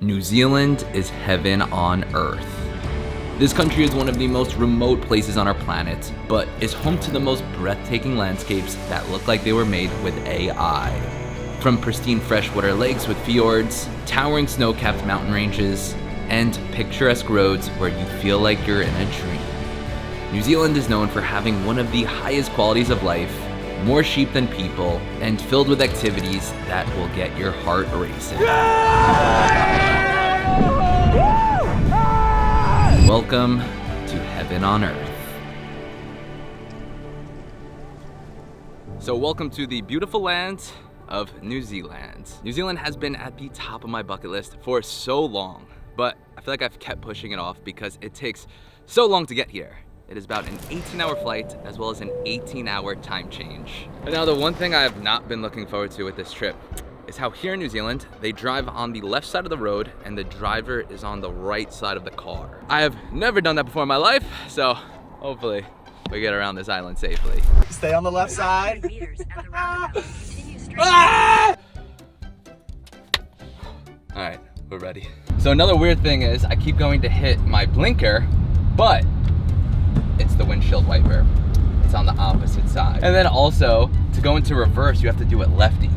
New Zealand is heaven on earth. This country is one of the most remote places on our planet, but is home to the most breathtaking landscapes that look like they were made with AI. From pristine freshwater lakes with fjords, towering snow-capped mountain ranges, and picturesque roads where you feel like you're in a dream. New Zealand is known for having one of the highest qualities of life, more sheep than people, and filled with activities that will get your heart racing. Welcome to heaven on earth. So welcome to the beautiful land of New Zealand. New Zealand has been at the top of my bucket list for so long, but I feel like I've kept pushing it off because it takes so long to get here. It is about an 18-hour flight as well as an 18-hour time change. But now the one thing I have not been looking forward to with this trip is how here in New Zealand, they drive on the left side of the road and the driver is on the right side of the car. I have never done that before in my life, so hopefully we get around this island safely. Stay on the left side. All right, we're ready. So another weird thing is I keep going to hit my blinker, but it's the windshield wiper. It's on the opposite side. And then also, to go into reverse, you have to do it lefty.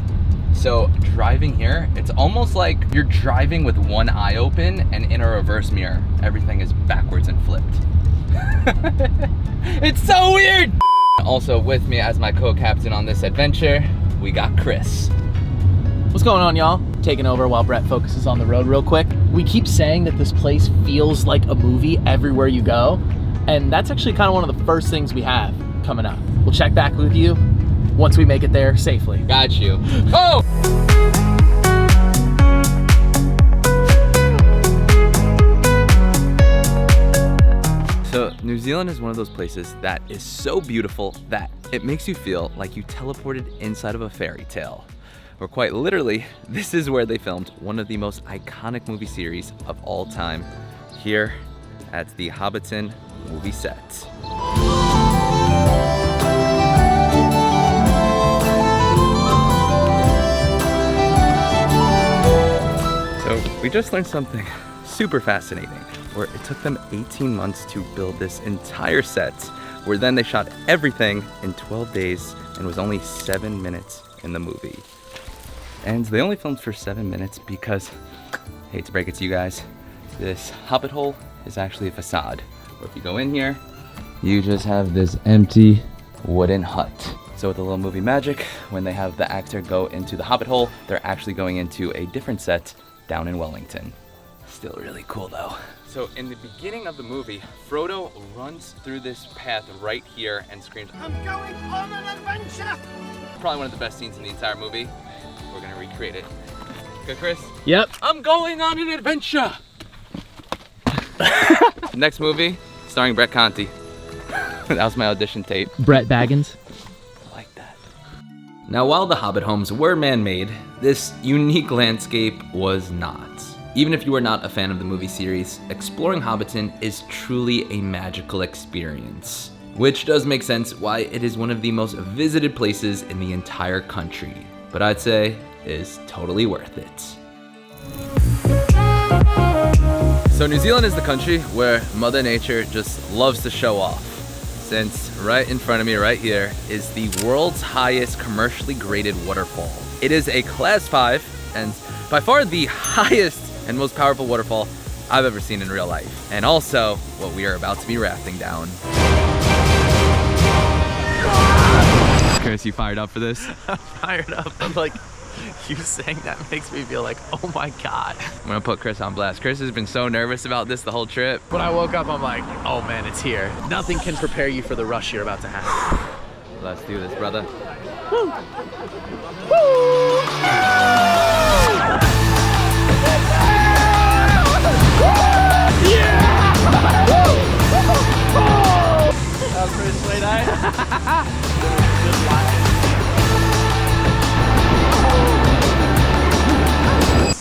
So driving here, it's almost like you're driving with one eye open and in a reverse mirror. Everything is backwards and flipped. It's so weird! Also with me as my co-captain on this adventure, we got Chris. What's going on, y'all? Taking over while Brett focuses on the road real quick. We keep saying that this place feels like a movie everywhere you go, and that's actually kind of one of the first things we have coming up. We'll check back with you once we make it there safely. Got you. Oh! So New Zealand is one of those places that is so beautiful that it makes you feel like you teleported inside of a fairy tale. Or quite literally, this is where they filmed one of the most iconic movie series of all time, here at the Hobbiton movie set. So we just learned something super fascinating, where it took them 18 months to build this entire set, where then they shot everything in 12 days and was only 7 minutes in the movie. And they only filmed for 7 minutes because, hate to break it to you guys, this hobbit hole is actually a facade. Where if you go in here, you just have this empty wooden hut. So with a little movie magic, when they have the actor go into the hobbit hole, they're actually going into a different set down in Wellington. Still really cool though. So in the beginning of the movie, Frodo runs through this path right here and screams, "I'm going on an adventure!" Probably one of the best scenes in the entire movie. We're gonna recreate it. Good, Chris? Yep. I'm going on an adventure! Next movie, starring Brett Conti. That was my audition tape. Brett Baggins. I like that. Now, while the Hobbit homes were man-made, this unique landscape was not. Even if you are not a fan of the movie series, exploring Hobbiton is truly a magical experience. Which does make sense why it is one of the most visited places in the entire country. But I'd say is totally worth it. So New Zealand is the country where Mother Nature just loves to show off. Since right in front of me right here is the world's highest commercially graded waterfall. It is a class 5 and by far the highest and most powerful waterfall I've ever seen in real life. And also what we are about to be rafting down. Chris, you fired up for this? I'm fired up. I'm like, you saying that makes me feel like, oh my God. I'm gonna put Chris on blast. Chris has been so nervous about this the whole trip. When I woke up, I'm like, oh man, it's here. Nothing can prepare you for the rush you're about to have. Let's do this, brother. Woo. Woo. Yeah! That was pretty sweet, eh?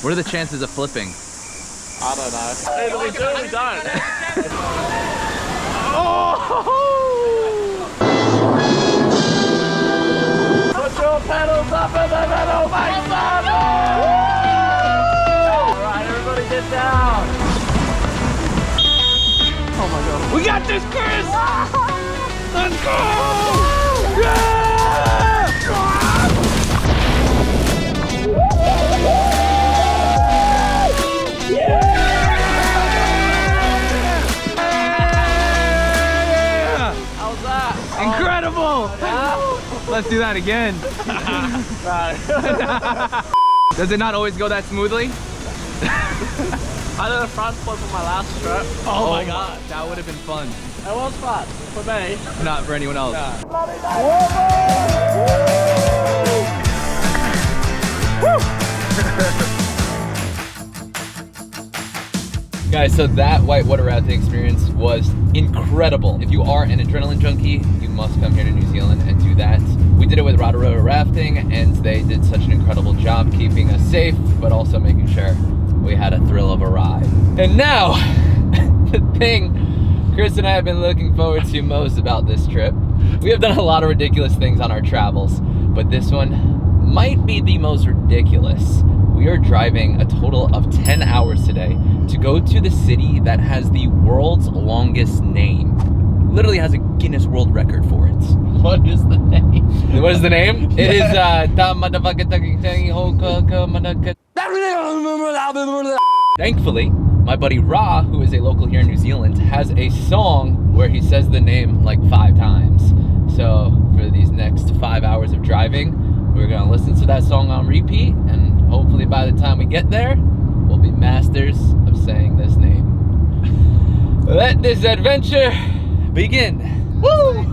What are the chances of flipping? I don't know. Hey, we do, we don't. Oh! Put your pedals up in the middle, make some noise! Alright, everybody Get down. Oh my God. We got this, Chris. Let's go. Yeah! How's that? Incredible! Let's do that again. Does it not always go that smoothly? I did a front flip on my last trip. Oh my God, that would have been fun. It was fun for me. Not for anyone else. Guys, so that whitewater rafting experience was incredible. If you are an adrenaline junkie, you must come here to New Zealand and do that. We did it with rotor rafting, and they did such an incredible job keeping us safe, but also making sure we had a thrill of a ride. And now, the thing Chris and I have been looking forward to most about this trip. We have done a lot of ridiculous things on our travels, but this one might be the most ridiculous. We are driving a total of 10 hours today to go to the city that has the world's longest name. Literally has a Guinness World Record for it. What is the name? What is the name? It is Thankfully, my buddy Ra, who is a local here in New Zealand, has a song where he says the name like 5 times. So for these next 5 hours of driving, we're gonna listen to that song on repeat, and hopefully by the time we get there, we'll be masters of saying this name. Let this adventure begin. Woo!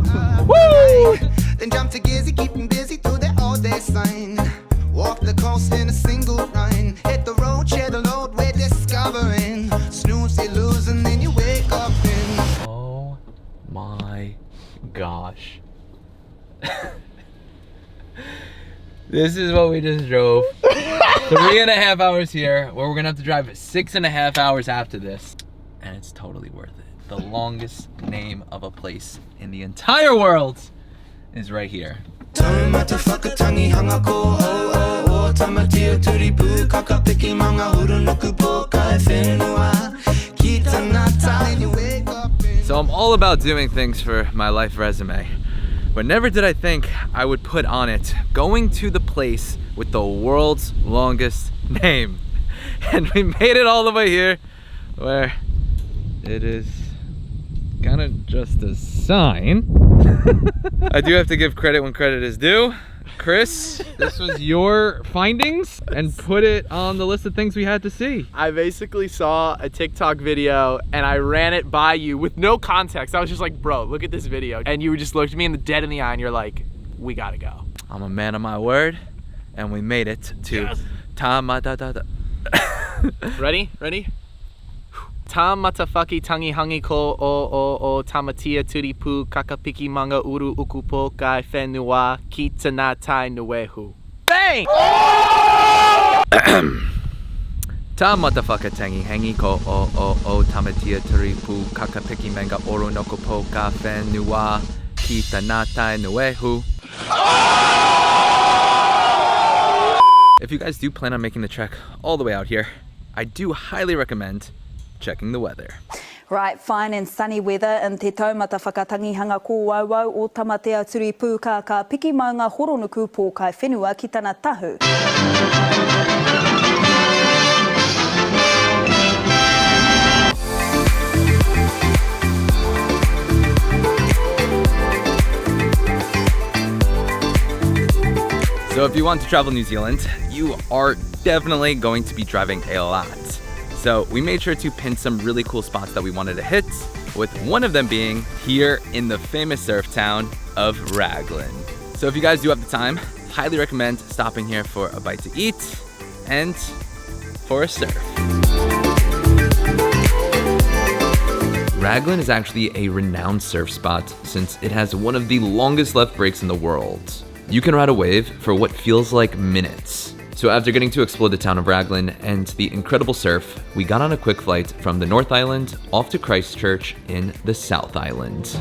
Woo! Then jump to Gizzy, keep him busy through the all-day sign. Walk the coast in a single line. Hit the road, share the load, we're discovering. Snooze, you lose, and then you wake up in. Oh my gosh. This is what we just drove. 3.5 hours here, where we're gonna have to drive 6.5 hours after this. And it's totally worth it. The longest name of a place in the entire world is right here. So I'm all about doing things for my life resume, but never did I think I would put on it going to the place with the world's longest name. And we made it all the way here, where it is kind of just a sign. I do have to give credit when credit is due. Chris, this was your findings, and put it on the list of things we had to see. I basically saw a TikTok video and I ran it by you with no context. I was just like, bro, look at this video. And you just looked me dead in the eye and you're like, we gotta go. I'm a man of my word, and we made it to Ready? Ready? Ta matafaki tangi hangi ko o tamatia turipu kakapiki manga uru ukupo kai whenua ki tana tai nuehu. Bang! Ta matafaka tangi hangi ko o tamatia turipu kakapiki manga uru nokupo ka whenua ki tana tai nuehu. If you guys do plan on making the trek all the way out here, I do highly recommend checking the weather. Right, fine and sunny weather in te taumata whakatangihanga ko wauau o tamatea turi pūka ka piki maunga horonuku pō kai whenua ki tana tahu. So if you want to travel New Zealand, you are definitely going to be driving a lot. So we made sure to pin some really cool spots that we wanted to hit, with one of them being here in the famous surf town of Raglan. So if you guys do have the time, highly recommend stopping here for a bite to eat and for a surf. Raglan is actually a renowned surf spot since it has one of the longest left breaks in the world. You can ride a wave for what feels like minutes. So after getting to explore the town of Raglan and the incredible surf, we got on a quick flight from the North Island off to Christchurch in the South Island.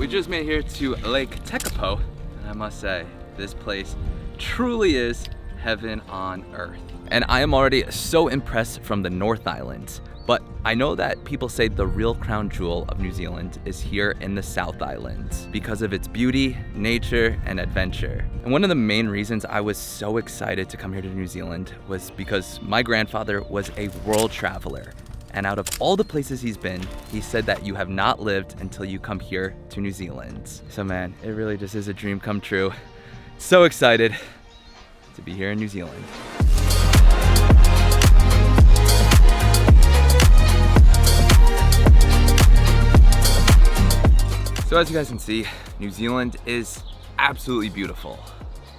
we just made it here to Lake Tecapo, and I must say, this place truly is heaven on earth. And I am already so impressed from the North Island, but I know that people say the real crown jewel of New Zealand is here in the South Island because of its beauty, nature, and adventure. And one of the main reasons I was so excited to come here to New Zealand was because my grandfather was a world traveler. And out of all the places he's been, he said that you have not lived until you come here to New Zealand. So man, it really just is a dream come true. So excited to be here in New Zealand. So as you guys can see, New Zealand is absolutely beautiful.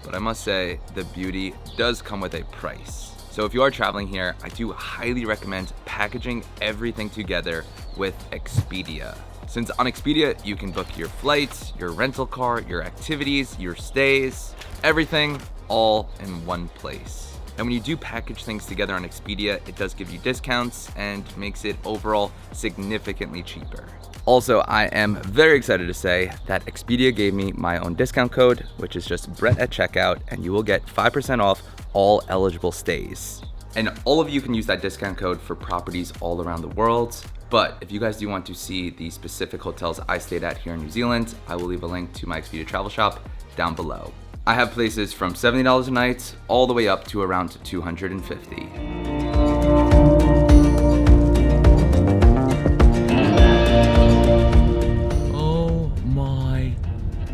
But I must say, the beauty does come with a price. So if you are traveling here, I do highly recommend packaging everything together with Expedia. Since on Expedia, you can book your flights, your rental car, your activities, your stays, everything all in one place. And when you do package things together on Expedia, it does give you discounts and makes it overall significantly cheaper. Also, I am very excited to say that Expedia gave me my own discount code, which is just Brett at checkout, and you will get 5% off all eligible stays. And all of you can use that discount code for properties all around the world. But if you guys do want to see the specific hotels I stayed at here in New Zealand, I will leave a link to my Expedia travel shop down below. I have places from $70 a night all the way up to around $250.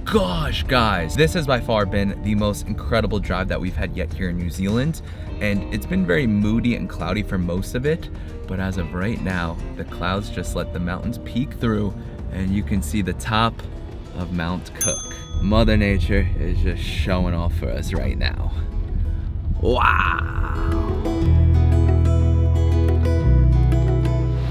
Gosh, guys, this has by far been the most incredible drive that we've had yet here in New Zealand, and it's been very moody and cloudy for most of it, but as of right now, the clouds just let the mountains peek through, and you can see the top of Mount Cook. Mother Nature is just showing off for us right now. Wow!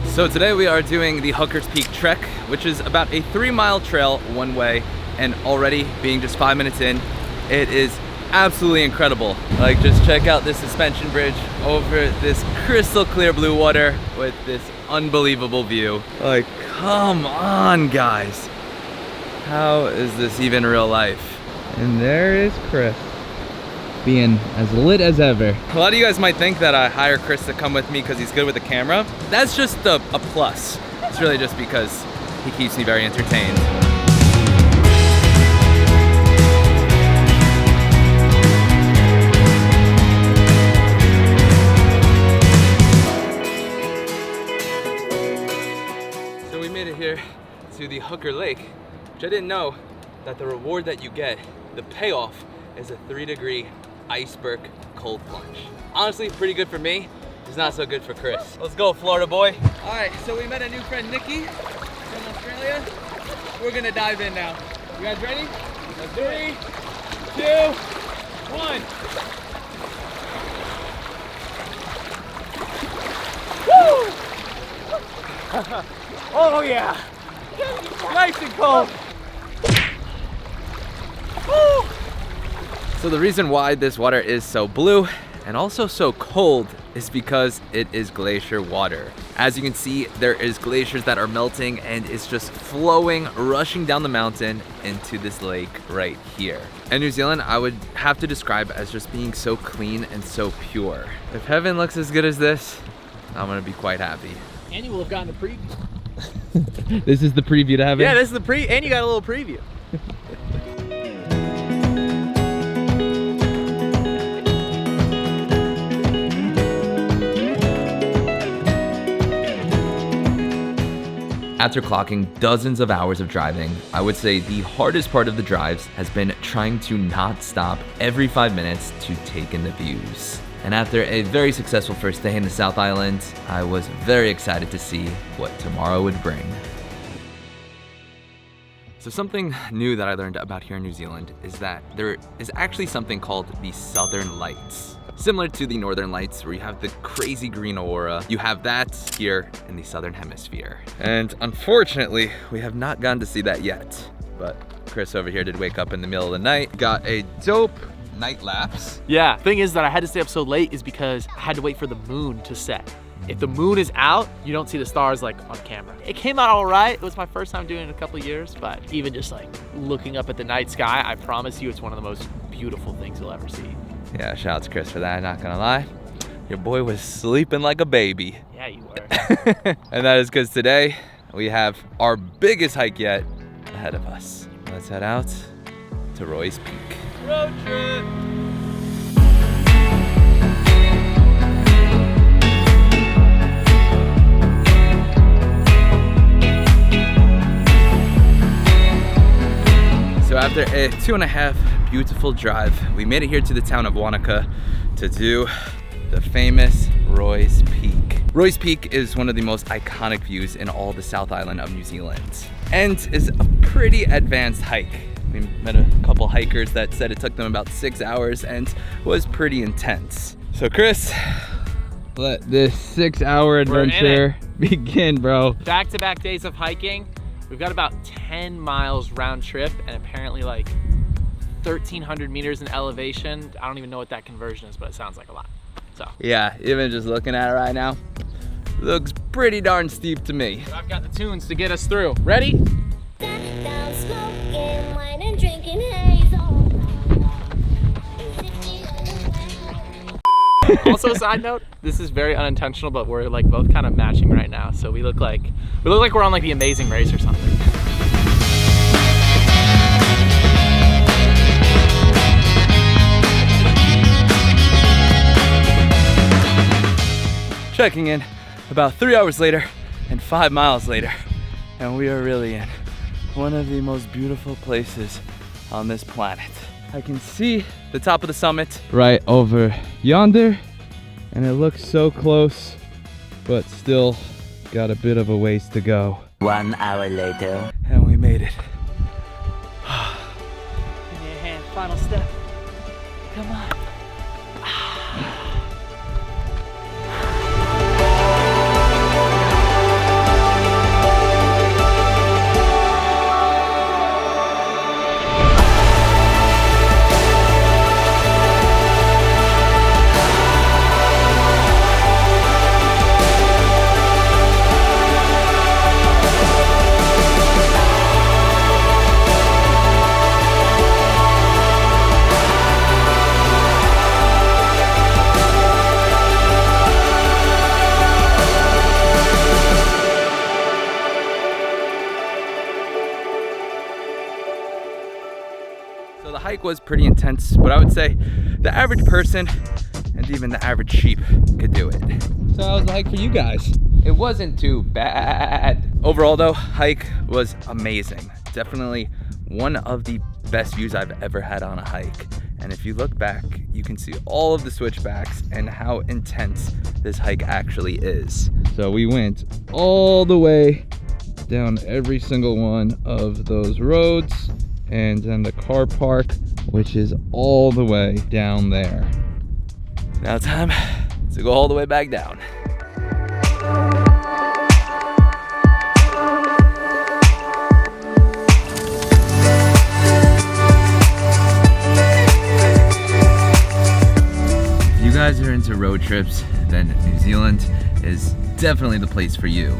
So today we are doing the Hooker's Peak Trek, which is about a 3-mile trail one way, and already being just 5 minutes in, it is absolutely incredible. Like, just check out this suspension bridge over this crystal clear blue water with this unbelievable view. Like, come on, guys. How is this even real life? And there is Chris, being as lit as ever. A lot of you guys might think that I hire Chris to come with me because he's good with the camera. That's just a plus. It's really just because he keeps me very entertained. To the Hooker Lake, which I didn't know that the reward that you get, the payoff, is a 3-degree iceberg cold plunge. Honestly, pretty good for me. It's not so good for Chris. Let's go, Florida boy. All right, so we met a new friend, Nikki, from Australia. We're gonna dive in now. You guys ready? 3, 2, 1. Woo! Oh yeah! Nice and cold. Woo! So the reason why this water is so blue and also so cold is because it is glacier water. As you can see, there is glaciers that are melting and it's just flowing, rushing down the mountain into this lake right here. And New Zealand, I would have to describe as just being so clean and so pure. If heaven looks as good as this, I'm gonna be quite happy. And you will have gotten a preview. This is the preview to heaven? Yeah, this is the and you got a little preview. After clocking dozens of hours of driving, I would say the hardest part of the drives has been trying to not stop every 5 minutes to take in the views. And after a very successful first day in the South Island, I was very excited to see what tomorrow would bring. So something new that I learned about here in New Zealand is that there is actually something called the Southern Lights. Similar to the Northern Lights, where you have the crazy green aurora, you have that here in the Southern Hemisphere. And unfortunately, we have not gotten to see that yet. But Chris over here did wake up in the middle of the night, got a dope night lapse. Yeah, thing is that I had to stay up so late is because I had to wait for the moon to set. if the moon is out, you don't see the stars like on camera. It came out all right. It was my first time doing it in a couple of years, but even just like looking up at the night sky, I promise you it's one of the most beautiful things you'll ever see. Yeah, shout out to Chris for that, not gonna lie. Your boy was sleeping like a baby. Yeah, you were. And that is because today we have our biggest hike yet ahead of us. Let's head out to Roy's Peak. Road trip. So after a 2.5 beautiful drive, we made it here to the town of Wanaka to do the famous Roy's Peak. Roy's Peak is one of the most iconic views in all the South Island of New Zealand and is a pretty advanced hike. We met a couple hikers that said it took them about 6 hours and was pretty intense. So Chris, let this 6-hour adventure begin, bro. Back-to-back days of hiking. We've got about 10 miles round trip and apparently like 1,300 meters in elevation. I don't even know what that conversion is, but it sounds like a lot. So yeah, even just looking at it right now, looks pretty darn steep to me. I've got the tunes to get us through. Ready? Down smoking, wine and drinking haze all Also, side note, this is very unintentional, but we're like both kind of matching right now. So we look like we're on like The Amazing Race or something. Checking in about 3 hours later and 5 miles later, and we are really in one of the most beautiful places on this planet. I can see the top of the summit right over yonder, and it looks so close, but still got a bit of a ways to go. 1 hour later. And we made it. Give me a hand, final step. Come on. So the hike was pretty intense, but I would say the average person and even the average sheep could do it. So how was the hike for you guys? It wasn't too bad. Overall though, hike was amazing. Definitely one of the best views I've ever had on a hike. And if you look back, you can see all of the switchbacks and how intense this hike actually is. So we went all the way down every single one of those roads, and then the car park, which is all the way down there. Now time to go all the way back down. If you guys are into road trips, then New Zealand is definitely the place for you.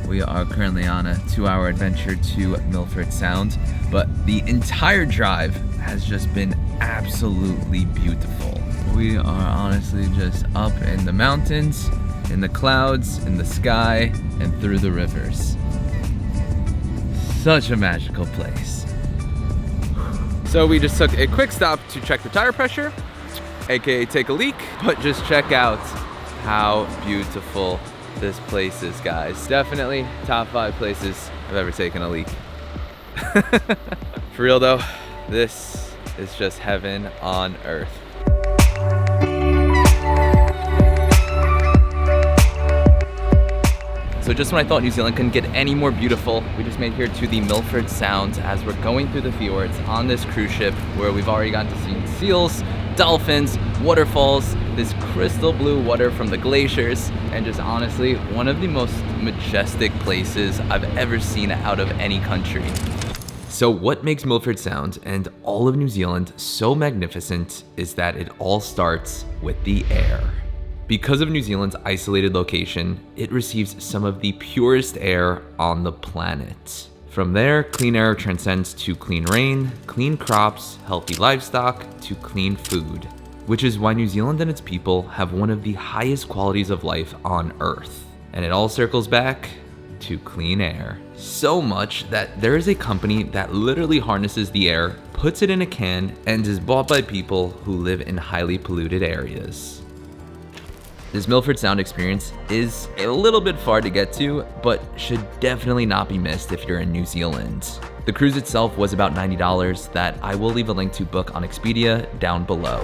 We are currently on a 2-hour adventure to Milford Sound, but the entire drive has just been absolutely beautiful. We are honestly just up in the mountains, in the clouds, in the sky, and through the rivers. Such a magical place. So we just took a quick stop to check the tire pressure, aka take a leak, but just check out how beautiful this place is, guys. Definitely top 5 places I've ever taken a leak. For real though, this is just heaven on earth. So just when I thought New Zealand couldn't get any more beautiful, we just made here to the Milford Sound as we're going through the fjords on this cruise ship where we've already gotten to see seals, dolphins, waterfalls, this crystal blue water from the glaciers, and just honestly, one of the most majestic places I've ever seen out of any country. So what makes Milford Sound and all of New Zealand so magnificent is that it all starts with the air. Because of New Zealand's isolated location, it receives some of the purest air on the planet. From there, clean air transcends to clean rain, clean crops, healthy livestock, to clean food, which is why New Zealand and its people have one of the highest qualities of life on Earth. And it all circles back to clean air. So much that there is a company that literally harnesses the air, puts it in a can, and is bought by people who live in highly polluted areas. This Milford sound experience is a little bit far to get to, but should definitely not be missed if you're in New Zealand. The cruise itself was about $90 that I will leave a link to book on Expedia down below.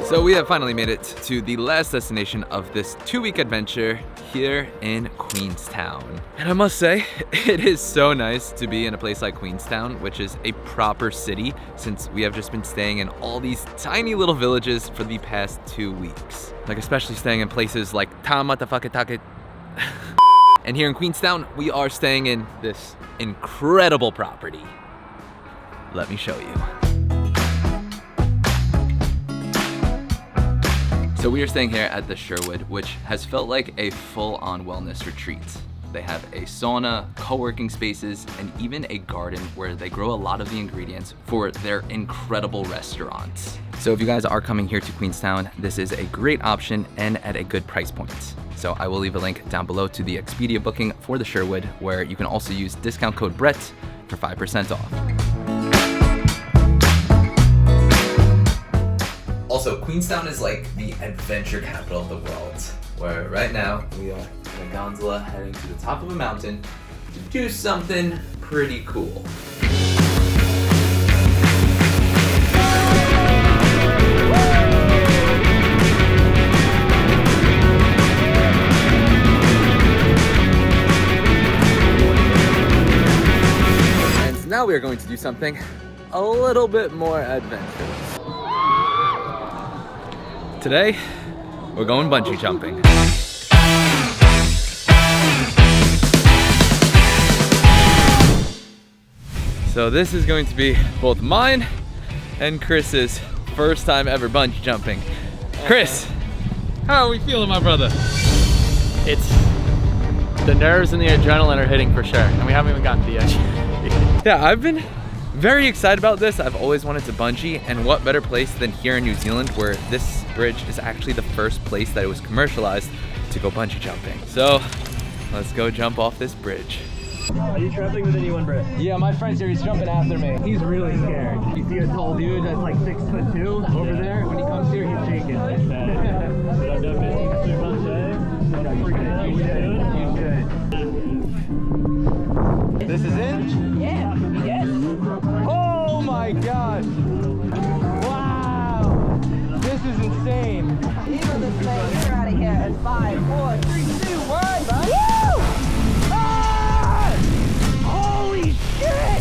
So we have finally made it to the last destination of this 2-week adventure here in Queenstown. And I must say, it is so nice to be in a place like Queenstown, which is a proper city, since we have just been staying in all these tiny little villages for the past 2 weeks. Like especially staying in places like Tamatafakatake. And here in Queenstown, we are staying in this incredible property. Let me show you. So we are staying here at the Sherwood, which has felt like a full-on wellness retreat. They have a sauna, co-working spaces, and even a garden where they grow a lot of the ingredients for their incredible restaurants. So if you guys are coming here to Queenstown, this is a great option and at a good price point. So I will leave a link down below to the Expedia booking for the Sherwood, where you can also use discount code BRETT for 5% off. Also, Queenstown is like the adventure capital of the world, where right now we are in a gondola heading to the top of a mountain to do something pretty cool. And now we are going to do something a little bit more adventurous. Today, we're going bungee jumping. So this is going to be both mine and Chris's first time ever bungee jumping. Chris, how are we feeling, my brother? It's the nerves and the adrenaline are hitting for sure, and we haven't even gotten to the edge. Yeah, I've been very excited about this. I've always wanted to bungee, and what better place than here in New Zealand, where this bridge is actually the first place that it was commercialized to go bungee jumping. So let's go jump off this bridge. Are you traveling with anyone, Brett? Yeah, my friend's here. He's jumping after me. He's really scared. You see a tall dude that's like 6'2" over there? When he comes here, he's shaking. This is it? Yeah. Yes. Oh my god! Wow! This is insane. Even the same. You're out of here at 5, 4, 3, 2, 1. Bud. Woo! Ah! Holy shit!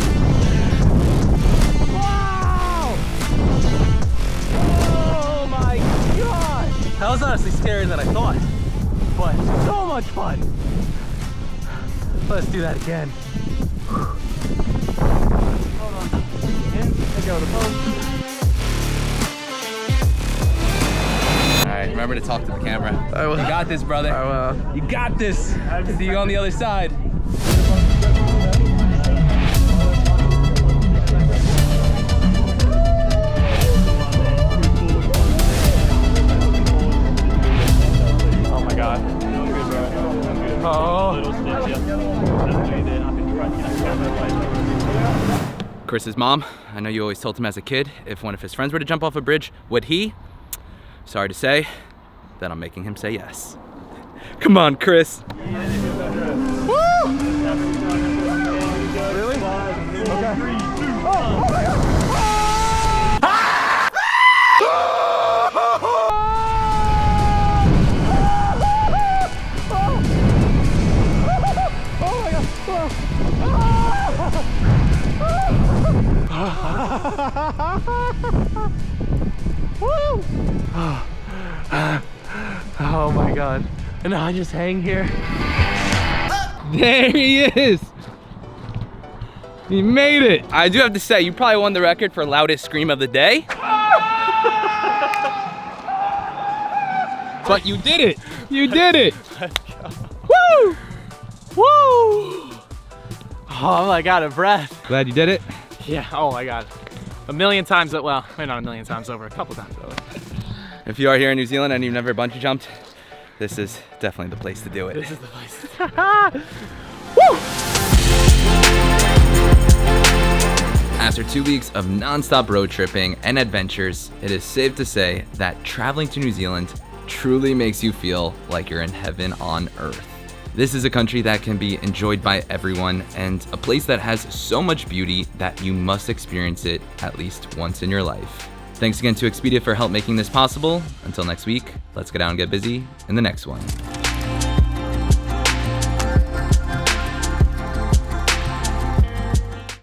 Wow! Oh my god! That was honestly scarier than I thought, but so much fun. Let's do that again. Hold on. Let go of the post. Alright, remember to talk to the camera. I will. You got this, brother. I will. You got this. See you on the other side. Oh my god. Oh. Chris's mom, I know you always told him as a kid, if one of his friends were to jump off a bridge, would he? Sorry to say, that I'm making him say yes. Come on, Chris. Woo! Really? Okay. Oh my god! Oh my god. And now I just hang here. There he is. He made it. I do have to say, you probably won the record for loudest scream of the day. But you did it. You did it. Let's go. Woo! Woo! Oh, I'm like out of breath. Glad you did it. Yeah, oh my God. A million times, well, maybe not a million times over, a couple times over. If you are here in New Zealand and you've never bungee jumped, this is definitely the place to do it. This is the place. Woo! After 2 weeks of non-stop road tripping and adventures, it is safe to say that traveling to New Zealand truly makes you feel like you're in heaven on earth. This is a country that can be enjoyed by everyone and a place that has so much beauty that you must experience it at least once in your life. Thanks again to Expedia for help making this possible. Until next week, let's get out and get busy in the next one.